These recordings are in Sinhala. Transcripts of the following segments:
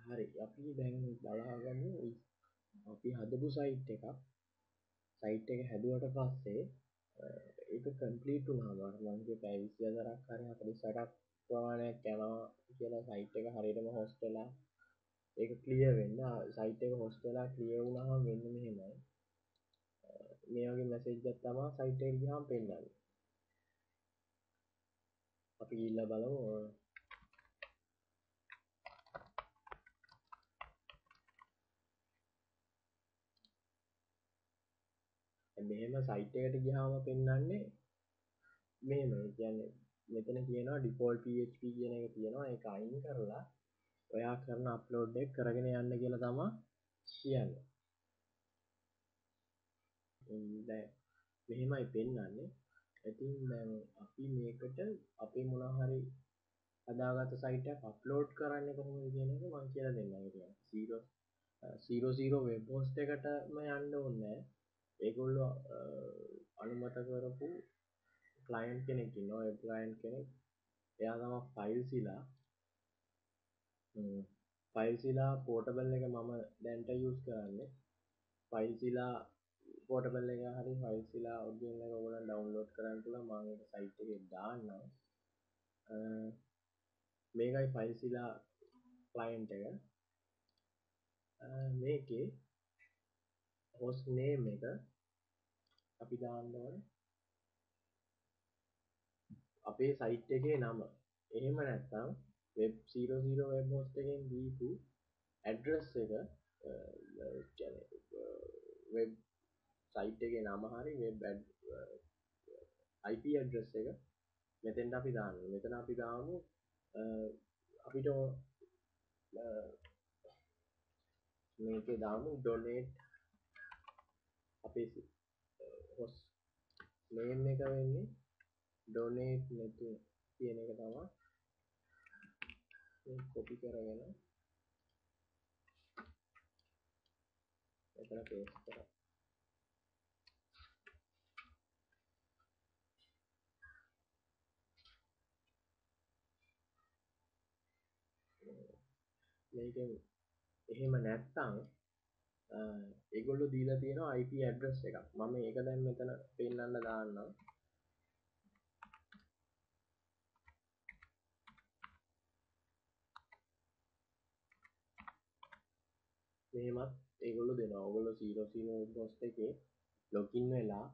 හරි අපි දැන් බලාගමු අපි හදපු සයිට් එක හැදුවට පස්සේ ඒක කම්ප්ලීට් වුණාම මගේ පැය 24000ක් හරි 48ක් ප්‍රමාණයක් යනවා කියලා සයිට් එක හරියටම හොස්ට් වෙලා ඒක ක්ලියර් වෙන්න සයිට් එක හොස්ට් වෙලා ක්ලියර් වුණාම මෙන්න මෙහෙමයි මේ වගේ මැසේජ් එකක් තමයි සයිට් එකට ගියාම පෙන්නන්නේ අපි ගිහිල්ලා බලමු මෙහෙම සයිට් එකට ගියාම පෙන්නන්නේ මෙහෙම කියන්නේ මෙතන කියනවා default php කියන එක තියෙනවා ඒක අයින් කරලා ඔයා කරන අප්ලෝඩ් එක කරගෙන යන්න කියලා තමයි කියන්නේ. දැන් මෙහෙමයි පෙන්නන්නේ. ඉතින් දැන් අපි මේකට අපේ මොනවා හරි හදාගත්ත සයිට් එකක් අප්ලෝඩ් කරන්නේ කොහොමද කියන එක මම කියලා දෙන්නම්. ඒ 00 වෙබ් හොස්ට් එකටම යන්න ඕනේ නැහැ. ඒගොල්ලෝ අනුමත කරපු ක්ලයන්ට් කෙනෙක් ඉන්නවා. ඒ ක්ලයන්ට් කෙනෙක් එයා තමයි ෆයිල්සිලා පෝටබල් එක මම දැන්ට යූස් කරන්නේ ෆයිල්සිලා පෝටබල් එක හරි ෆයිල්සිලා ඔරිජිනල් එක ඔයගොල්ලන් ඩවුන්ලෝඩ් කරන්න පුළුවන් මම ඒක සයිට් එකේ දාන්නම් මේකයි ෆයිල්සිලා ක්ලයන්ට් එක මේකේ host name එක අපි දාන්න ඕනේ අපේ සයිට් එකේ නම එහෙම නැත්නම් web 00 web host එකෙන් දීපු ඇඩ්‍රස් එක වෙබ් සයිට් එකේ නම හරි වෙබ් IP ඇඩ්‍රස් එක මෙතෙන්ට අපි දාන්න. මෙතන අපි දාමු අපිට මේකේ දාමු donate අපේ host name එක වෙන්නේ donate නැතු කියන එක තමයි මේ copy කරගෙන මෙතන paste කරා. මේකෙන් එහෙම නැත්තම් ඒගොල්ලෝ දීලා තියෙනවා IP ඇඩ්‍රස් එකක්. මම ඒක දැන් මෙතන පෙන්නන්න දාන්නම්. මෙහෙමත් ඒගොල්ලෝ දෙනවා. ඔයගොල්ලෝ 00 host එකේ login වෙලා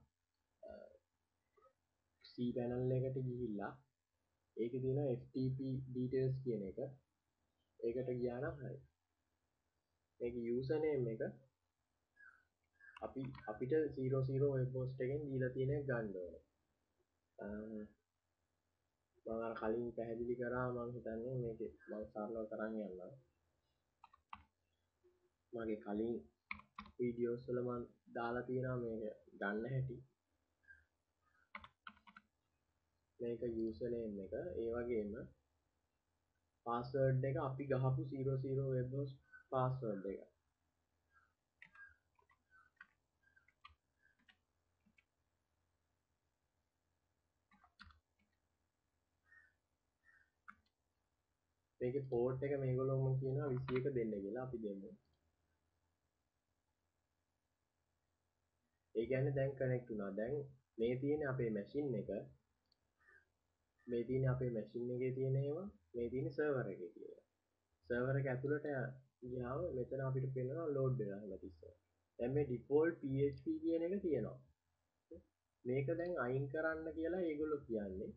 cPanel එකට ගිහිල්ලා ඒකේ තියෙනවා FTP details කියන එක. ඒකට ගියා නම් හරි. මේක username එක අපිට 00 web host එකෙන් දීලා තියෙන එක ගන්න ඕනේ. මම අර කලින් පැහැදිලි කරා මම හිතන්නේ මේක මම සරලව කරන් යන්නම්. මගේ කලින් වීඩියෝස් වල මම දාලා තියෙනවා මේක ගන්න හැටි. මේක username එක ඒ වගේම password එක අපි ගහපු 00 web host password එක. මේකේ port එක මේගොල්ලෝම කියනවා 21 දෙන්න කියලා අපි දෙමු. ඒ කියන්නේ දැන් කනෙක්ට් වුණා. දැන් මේ තියෙන අපේ මැෂින් එක මේ තියෙන අපේ මැෂින් එකේ තියෙන ඒවා මේ තියෙන සර්වර් එකේ තියෙනවා. සර්වර් එක ඇතුළට ගියාම මෙතන අපිට පේනවා ලෝඩ් වෙලා හැමතිස්සෙම. දැන් මේ default php කියන එක තියෙනවා. මේක දැන් අයින් කරන්න කියලා ඒගොල්ලෝ කියන්නේ.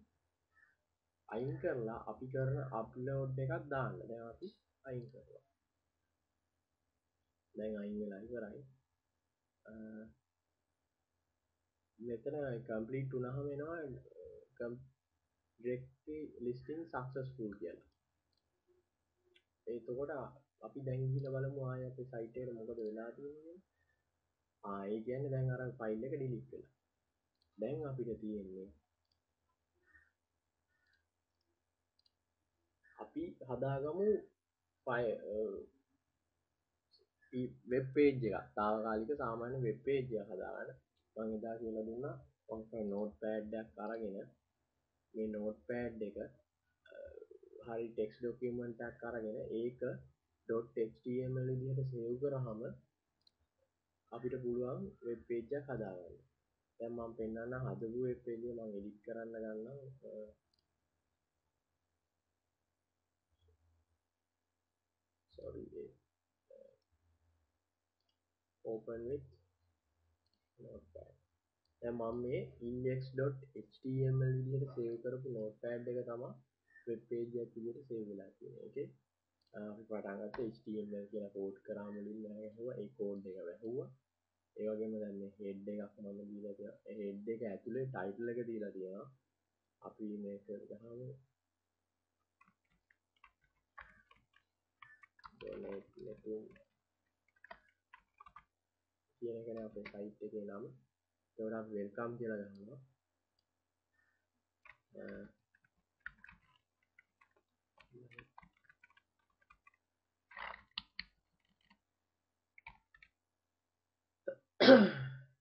අයින් කරලා අපි කරන අප්ලෝඩ් එකක් දාන්න. දැන් අපි අයින් කරනවා. දැන් අයින් වෙලා ඉවරයි. මෙතන complete වුණාම එනවා directory listing successful කියලා. එතකොට අපි දැන් ගිහිල්ලා බලමු ආයෙ අපේ site එකට මොකද වෙලා තියෙන්නේ. ඒ කියන්නේ දැන් අර file එක delete වෙලා. දැන් අපිට තියෙන්නේ අපි හදාගමු වෙබ් පේජ් එකක්. తాවකාලික සාමාන්‍ය වෙබ් පේජ් එකක් හදාගන්න. මම එදා කියලා දුන්නා ඔක නෝට්පෑඩ් එකක් අරගෙන මේ නෝට්පෑඩ් එක හරි ටෙක්ස්ට් ඩොකියුමන්ට් එකක් අරගෙන ඒක .html විදිහට සේව් කරාම අපිට පුළුවන් වෙබ් පේජ් එකක් හදාගන්න. දැන් මම පෙන්නන්න හදපු වෙබ් පේජ් එක මම එඩිට් කරන්න ගන්නම්. sorry open with notepad. දැන් මම මේ index.html විදිහට සේව් කරපු notepad එක තමයි වෙබ් පේජ් එකක් විදිහට සේව් වෙලා තියෙන්නේ. ඕකේ. අපි පටන් ගත්ත html කියලා කෝඩ් කරාම මුලින්ම ගැහුවා. ඒ කෝඩ් එක වැහුවා. ඒ වගේම දැන් මේ head එකක් මම දීලා තියෙනවා. head එක ඇතුලේ title එක දීලා තියෙනවා. අපි මේක ගහමු. donate netum කියන එකනේ අපේ site එකේ නම. ඒකට අපි welcome කියලා ගහනවා.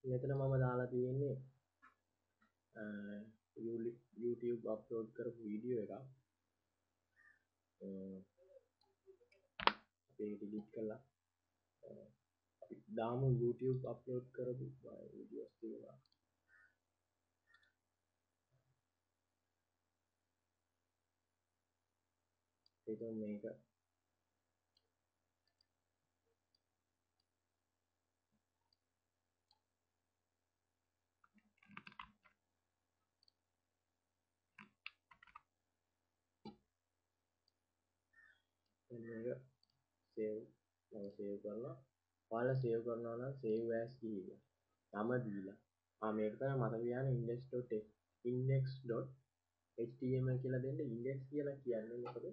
මෙතන මම දාලා තියෙන්නේ YouTube අප්ලෝඩ් කරපු වීඩියෝ එකක්. අපි ඒක ඩිලීට් කළා. අපි දාමු YouTube අප්ලෝඩ් කරපු වීඩියෝස් තියෙනවා. ඒක මේක මේක save මම save කරනවා. ඔයාලා save කරනවා නම් save as කියලා නම දීලා මේක තමයි මතක තියාගන්න index.html කියලා දෙන්න. index කියලා කියන්නේ මොකද?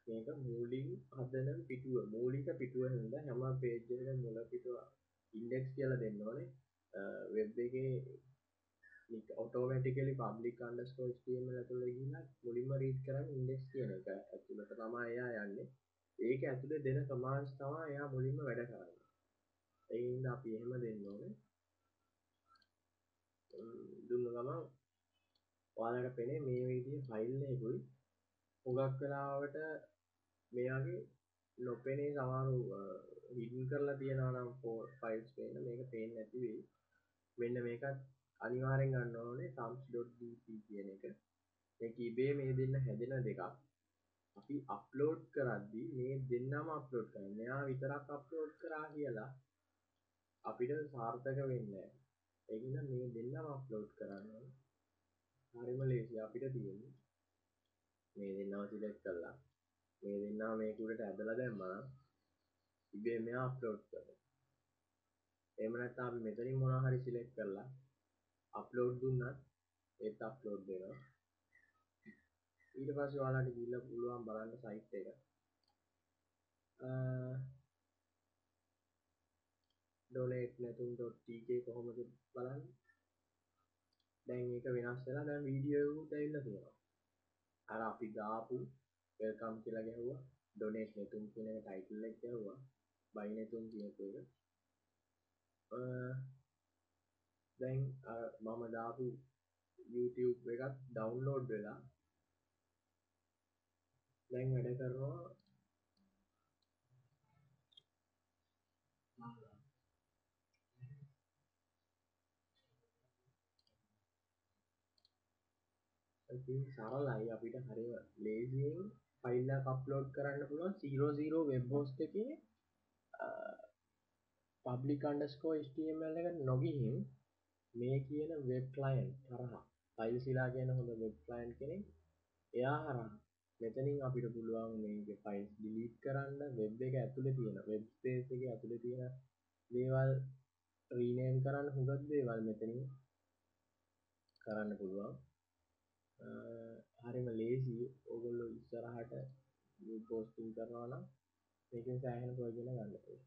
මේක මූලික හදන පිටුව මූලික පිටුව හින්දා හැම page එකකම මුල පිටුව index කියලා දෙන්න ඕනේ. web එකේ automatically public underscore html ඇතුළේ ගිහින් මුලින්ම read කරන්නේ index කියන එක ඇතුළට තමයි එයා යන්නේ. ඒක ඇතුලේ දෙන කමාන්ඩ්ස් තමයි එයා මුලින්ම වැඩ කරන්නේ. ඒ හින්දා අපි එහෙම දෙන්න ඕනේ. දුන්න ගමන් ඔයාලට පෙනේ මේ විදිහේ ෆයිල් එකකුයි හුඟක් වෙලාවට මේ වගේ නොපෙනේ සමහර හිඩන් කරලා තියනවා නම් ෆයිල්ස් පේන්න මේක පේන්නේ නැති වෙයි. මෙන්න මේකත් අනිවාර්යෙන් ගන්න ඕනේ thumbs.dp කියන එක. මේක ඉබේ මේ දෙන්න හැදෙන දෙකක්. අපි අප්ලෝඩ් කරද්දී මේ දෙන්නම අප්ලෝඩ් කරන්න. මෙයා විතරක් අප්ලෝඩ් කරා කියලා අපිට සාර්ථක වෙන්නේ නැහැ. ඒ නිසා මේ දෙන්නම අප්ලෝඩ් කරන්න ඕනේ. හරිම ලේසි අපිට තියෙන්නේ. මේ දෙන්නව සිලෙක්ට් කරලා මේ දෙන්නව මේක උඩට ඇදලා දැම්මා නම් ඉබේ මෙයා අප්ලෝඩ් කරනවා. එහෙම නැත්නම් අපි මෙතනින් මොනවා හරි සිලෙක්ට් කරලා අප්ලෝඩ් දුන්නත් ඒත් අප්ලෝඩ් වෙනවා. ඊට පස්සේ ඔයාලට ගිහිල්ලා පුළුවන් බලන්න සයිට් එක. donate.netum.tk කොහොමද බලන්න. දැන් මේක වෙනස් වෙලා දැන් වීඩියෝ එකකුත් ඇවිල්ලා තියෙනවා. අර අපි දාපු welcome කියලා ගැහුවා. donate netum කියන එක ටයිටල් එක ගැහුවා. buy netum කියන එක. දැන් මම දාපු YouTube එකත් ඩවුන්ලෝඩ් වෙලා දැන් වැඩ කරනවා. ඉතින් සරලයි අපිට හරිය ලේසියෙන් ෆයිල් එකක් අප්ලෝඩ් කරන්න පුළුවන් 00 වෙබ් හොස්ට් එකේ public underscore html එකට නොගිහින් මේ කියන වෙබ් ක්ලයන්ට් හරහා ෆයිල්ස්ලා කියන හොඳ වෙබ් ක්ලයන්ට් කෙනෙක් එයා හරහා මෙතනින් අපිට පුළුවන් මේකේ ෆයිල්ස් ඩිලීට් කරන්න වෙබ් එක ඇතුලේ තියෙන වෙබ් ස්පේස් එකේ ඇතුලේ තියෙන දේවල් රීනේම් කරන්න හුඟක් දේවල් මෙතනින් කරන්න පුළුවන්. හරිම ලේසි. ඔයගොල්ලෝ ඉස්සරහට පෝස්ටිං කරනවා නම් මේකෙන් සෑහෙන ප්‍රයෝජන ගන්න පුළුවන්.